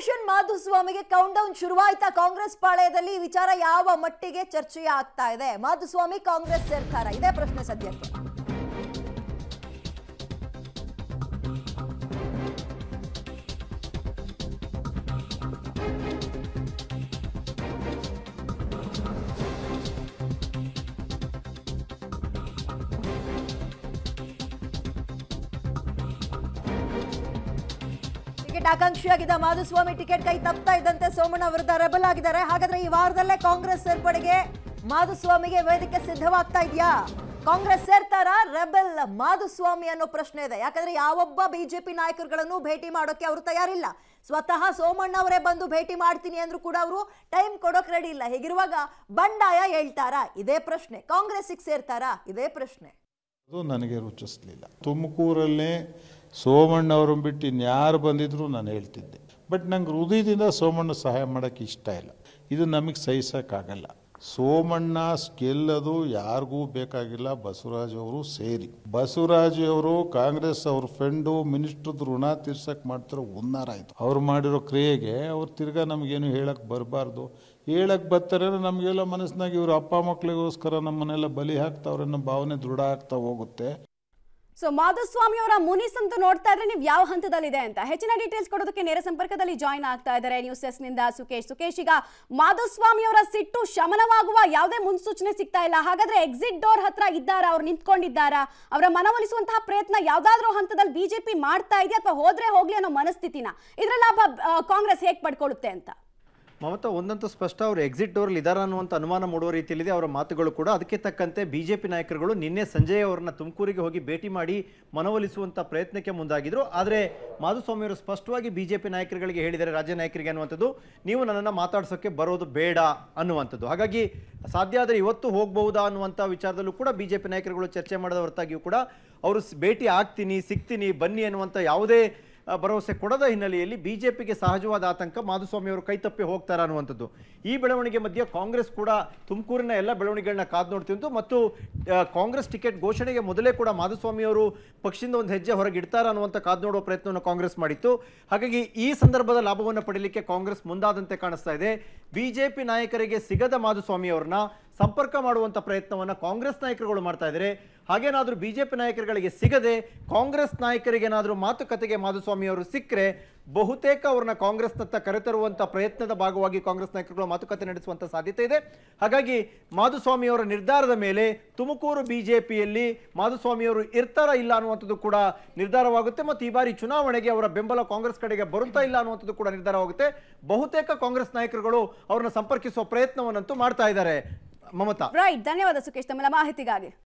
Operation ಮಾಧುಸ್ವಾಮಿಗೆ count down ಶುರುವಾಯ್ತಾ Congress ಪಾಳೆಯದಲ್ಲಿ ಈ ವಿಚಾರ ಯಾವ ಮಟ್ಟಿಗೆ ಚರ್ಚೆ ಆಗ್ತಾ ಇದೆ? ಮಾಧುಸ್ವಾಮಿ ಕಾಂಗ್ರೆಸ್ ಸೇರ್ತಾರಾ? ಇದೇ ಪ್ರಶ್ನೆ ಸದ್ಯಕ್ಕೆ. ಟಿಕೆಟ್ ಆಕಾಂಕ್ಷಿಯಾಗಿದ್ದ ಮಾಧುಸ್ವಾಮಿ ಟಿಕೆಟ್ ಕೈ ತಪ್ತಾ ಇದ್ದಂತೆ ಸೋಮಣ್ಣ ವಿರುದ್ಧ ರೆಬಲ್ ಆಗಿದ್ದಾರೆ. ಹಾಗಾದ್ರೆ ಈ ವಾರದಲ್ಲೇ ಕಾಂಗ್ರೆಸ್ ಸೇರ್ಪಡೆಗೆ ಮಾಧುಸ್ವಾಮಿಗೆ ವೇದಿಕೆ ಸಿದ್ಧವಾಗ್ತಾ ಇದೆಯಾ? ಕಾಂಗ್ರೆಸ್ ಸೇರ್ತಾರಾ ರೆಬಲ್ ಮಾಧುಸ್ವಾಮಿ ಅನ್ನೋ ಪ್ರಶ್ನೆ ಇದೆ. ಯಾಕಂದ್ರೆ ಯಾವೊಬ್ಬ ಬಿಜೆಪಿ ನಾಯಕರುಗಳನ್ನು ಭೇಟಿ ಮಾಡೋಕೆ ಅವರು ತಯಾರಿಲ್ಲ. ಸ್ವತಃ ಸೋಮಣ್ಣ ಅವರೇ ಬಂದು ಭೇಟಿ ಮಾಡ್ತೀನಿ ಅಂದ್ರೂ ಕೂಡ ಅವರು ಟೈಮ್ ಕೊಡೋಕೆ ರೆಡಿ ಇಲ್ಲ. ಹೀಗಿರುವಾಗ ಬಂಡಾಯ ಹೇಳ್ತಾರಾ? ಇದೇ ಪ್ರಶ್ನೆ. ಕಾಂಗ್ರೆಸ್ಸಿಗೆ ಸೇರ್ತಾರಾ? ಇದೇ ಪ್ರಶ್ನೆ. ಅದು ನನಗೆ ರುಚಿಸಲಿಲ್ಲ. ತುಮಕೂರಲ್ಲೇ ಸೋಮಣ್ಣ ಅವರನ್ನು ಬಿಟ್ಟು ಇನ್ಯಾರು ಬಂದಿದ್ರು ನಾನು ಹೇಳ್ತಿದ್ದೆ. ಬಟ್ ನಂಗೆ ಹೃದಯದಿಂದ ಸೋಮಣ್ಣ ಸಹಾಯ ಮಾಡೋಕ್ಕೆ ಇಷ್ಟ ಇಲ್ಲ. ಇದು ನಮಗೆ ಸಹಿಸೋಕ್ಕಾಗಲ್ಲ. ಸೋಮಣ್ಣ ಗೆಲ್ಲೋದು ಯಾರಿಗೂ ಬೇಕಾಗಿಲ್ಲ. ಬಸವರಾಜ್ ಅವರು ಸೇರಿ, ಬಸವರಾಜ್ ಅವರು ಕಾಂಗ್ರೆಸ್ ಅವ್ರ ಫ್ರೆಂಡು ಮಿನಿಸ್ಟ್ರದ್ದು ಋಣ ತೀರ್ಸಕ್ಕೆ ಮಾಡ್ತಿರೋ ಹುನ್ನಾರ ಆಯಿತು. ಅವ್ರು ಮಾಡಿರೋ ಕ್ರಿಯೆಗೆ ಅವ್ರು ತಿರ್ಗಾ ನಮಗೇನು ಹೇಳಕ್ಕೆ ಬರಬಾರ್ದು. ಹೇಳಕ್ಕೆ ಬರ್ತಾರೆ ನಮಗೆಲ್ಲ ಮನಸ್ಸಿನಾಗ ಇವರು ಅಪ್ಪ ಮಕ್ಕಳಿಗೋಸ್ಕರ ನಮ್ಮನ್ನೆಲ್ಲ ಬಲಿ ಹಾಕ್ತಾವ್ರೆ ಅನ್ನೋ ಭಾವನೆ ದೃಢ ಆಗ್ತಾ ಹೋಗುತ್ತೆ. ಸೊ ಮಾಧುಸ್ವಾಮಿ ಅವರ ಮುನಿಸಂತೂ ನೋಡ್ತಾ ಇದ್ರೆ ನೀವು ಯಾವ ಹಂತದಲ್ಲಿದೆ ಅಂತ ಹೆಚ್ಚಿನ ಡೀಟೇಲ್ಸ್ ಕೊಡೋದಕ್ಕೆ ನೇರ ಸಂಪರ್ಕದಲ್ಲಿ ಜಾಯಿನ್ ಆಗ್ತಾ ಇದ್ದಾರೆ ನ್ಯೂಸ್ ಡೆಸ್ಕ್ ನಿಂದ ಸುಕೇಶ್. ಈಗ ಮಾಧುಸ್ವಾಮಿ ಅವರ ಸಿಟ್ಟು ಶಮನವಾಗುವ ಯಾವುದೇ ಮುನ್ಸೂಚನೆ ಸಿಗ್ತಾ ಇಲ್ಲ. ಹಾಗಾದ್ರೆ ಎಕ್ಸಿಟ್ ಡೋರ್ ಹತ್ರ ಇದ್ದಾರಾ? ಅವ್ರು ನಿಂತ್ಕೊಂಡಿದ್ದಾರಾ? ಅವರ ಮನವೊಲಿಸುವಂತಹ ಪ್ರಯತ್ನ ಯಾವ್ದಾದ್ರೂ ಹಂತದಲ್ಲಿ ಬಿಜೆಪಿ ಮಾಡ್ತಾ ಇದೆಯಾ ಅಥವಾ ಹೋದ್ರೆ ಹೋಗ್ಲಿ ಅನ್ನೋ ಮನಸ್ಥಿತಿನ ಇದರ ಲಾಭ ಕಾಂಗ್ರೆಸ್ ಹೇಗೆ ಪಡ್ಕೊಳ್ಳುತ್ತೆ ಅಂತ? ಮಮತಾ, ಒಂದಂತೂ ಸ್ಪಷ್ಟ, ಅವರು ಎಕ್ಸಿಟ್ ಡೋರ್ಲಿ ಇದಾರ ಅನ್ನುವಂಥ ಅನುಮಾನ ಮೂಡುವ ರೀತಿಯಲ್ಲಿದೆ ಅವರ ಮಾತುಗಳು ಕೂಡ. ಅದಕ್ಕೆ ತಕ್ಕಂತೆ ಬಿಜೆಪಿ ನಾಯಕರುಗಳು ನಿನ್ನೆ ಸಂಜೆ ಅವರನ್ನ ತುಮಕೂರಿಗೆ ಹೋಗಿ ಭೇಟಿ ಮಾಡಿ ಮನವೊಲಿಸುವಂಥ ಪ್ರಯತ್ನಕ್ಕೆ ಮುಂದಾಗಿದ್ರು. ಆದರೆ ಮಾಧುಸ್ವಾಮಿ ಅವರು ಸ್ಪಷ್ಟವಾಗಿ ಬಿಜೆಪಿ ನಾಯಕರುಗಳಿಗೆ ಹೇಳಿದ್ದಾರೆ, ರಾಜ್ಯ ನಾಯಕರಿಗೆ ಅನ್ನುವಂಥದ್ದು, ನೀವು ನನ್ನನ್ನು ಮಾತಾಡ್ಸೋಕ್ಕೆ ಬರೋದು ಬೇಡ ಅನ್ನುವಂಥದ್ದು. ಹಾಗಾಗಿ ಸಾಧ್ಯ ಆದರೆ ಇವತ್ತು ಹೋಗಬಹುದಾ ಅನ್ನುವಂಥ ವಿಚಾರದಲ್ಲೂ ಕೂಡ ಬಿಜೆಪಿ ನಾಯಕರುಗಳು ಚರ್ಚೆ ಮಾಡದ ಹೊರತಾಗಿಯೂ ಕೂಡ ಅವರು ಭೇಟಿ ಆಗ್ತೀನಿ, ಸಿಗ್ತೀನಿ, ಬನ್ನಿ ಅನ್ನುವಂಥ ಯಾವುದೇ ಭರವಸೆ ಕೊಡದ ಹಿನ್ನೆಲೆಯಲ್ಲಿ ಬಿಜೆಪಿಗೆ ಸಹಜವಾದ ಆತಂಕ ಮಾಧುಸ್ವಾಮಿ ಅವರು ಕೈತಪ್ಪಿ ಹೋಗ್ತಾರ ಅನ್ನುವಂಥದ್ದು. ಈ ಬೆಳವಣಿಗೆ ಮಧ್ಯೆ ಕಾಂಗ್ರೆಸ್ ಕೂಡ ತುಮಕೂರಿನ ಎಲ್ಲ ಬೆಳವಣಿಗೆಗಳನ್ನ ಕಾದು ನೋಡ್ತಿತ್ತು ಮತ್ತು ಕಾಂಗ್ರೆಸ್ ಟಿಕೆಟ್ ಘೋಷಣೆಗೆ ಮೊದಲೇ ಕೂಡ ಮಾಧುಸ್ವಾಮಿ ಅವರು ಪಕ್ಷದಿಂದ ಒಂದು ಹೆಜ್ಜೆ ಹೊರಗೆ ಇಡ್ತಾರ ಅನ್ನುವಂಥ ಕಾದು ನೋಡುವ ಪ್ರಯತ್ನವನ್ನು ಕಾಂಗ್ರೆಸ್ ಮಾಡಿತ್ತು. ಹಾಗಾಗಿ ಈ ಸಂದರ್ಭದ ಲಾಭವನ್ನು ಪಡೆಯಲಿಕ್ಕೆ ಕಾಂಗ್ರೆಸ್ ಮುಂದಾದಂತೆ ಕಾಣಿಸ್ತಾ ಇದೆ. ಬಿಜೆಪಿ ನಾಯಕರಿಗೆ ಸಿಗದ ಮಾಧುಸ್ವಾಮಿ ಅವರನ್ನ ಸಂಪರ್ಕ ಮಾಡುವಂಥ ಪ್ರಯತ್ನವನ್ನು ಕಾಂಗ್ರೆಸ್ ನಾಯಕರುಗಳು ಮಾಡ್ತಾ ಇದ್ದಾರೆ. ಹಾಗೇನಾದರೂ ಬಿಜೆಪಿ ನಾಯಕರುಗಳಿಗೆ ಸಿಗದೆ ಕಾಂಗ್ರೆಸ್ ನಾಯಕರಿಗೇನಾದರೂ ಮಾತುಕತೆಗೆ ಮಾಧುಸ್ವಾಮಿ ಅವರು ಸಿಕ್ಕರೆ ಬಹುತೇಕ ಅವ್ರನ್ನ ಕಾಂಗ್ರೆಸ್ನತ್ತ ಕರೆತರುವಂಥ ಪ್ರಯತ್ನದ ಭಾಗವಾಗಿ ಕಾಂಗ್ರೆಸ್ ನಾಯಕರುಗಳು ಮಾತುಕತೆ ನಡೆಸುವಂಥ ಸಾಧ್ಯತೆ ಇದೆ. ಹಾಗಾಗಿ ಮಾಧುಸ್ವಾಮಿ ಅವರ ನಿರ್ಧಾರದ ಮೇಲೆ ತುಮಕೂರು ಬಿಜೆಪಿಯಲ್ಲಿ ಮಾಧುಸ್ವಾಮಿ ಅವರು ಇರ್ತಾರ ಇಲ್ಲ ಅನ್ನುವಂಥದ್ದು ಕೂಡ ನಿರ್ಧಾರವಾಗುತ್ತೆ ಮತ್ತು ಈ ಬಾರಿ ಚುನಾವಣೆಗೆ ಅವರ ಬೆಂಬಲ ಕಾಂಗ್ರೆಸ್ ಕಡೆಗೆ ಬರುತ್ತಾ ಇಲ್ಲ ಅನ್ನುವಂಥದ್ದು ಕೂಡ ನಿರ್ಧಾರವಾಗುತ್ತೆ. ಬಹುತೇಕ ಕಾಂಗ್ರೆಸ್ ನಾಯಕರುಗಳು ಅವರನ್ನ ಸಂಪರ್ಕಿಸುವ ಪ್ರಯತ್ನವನ್ನಂತೂ ಮಾಡ್ತಾ ಇದ್ದಾರೆ. ಮಮತಾ, ರೈಟ್, ಧನ್ಯವಾದ ಸುಕೇಶ್ ತಮ್ಮ ಮಾಹಿತಿಗಾಗಿ.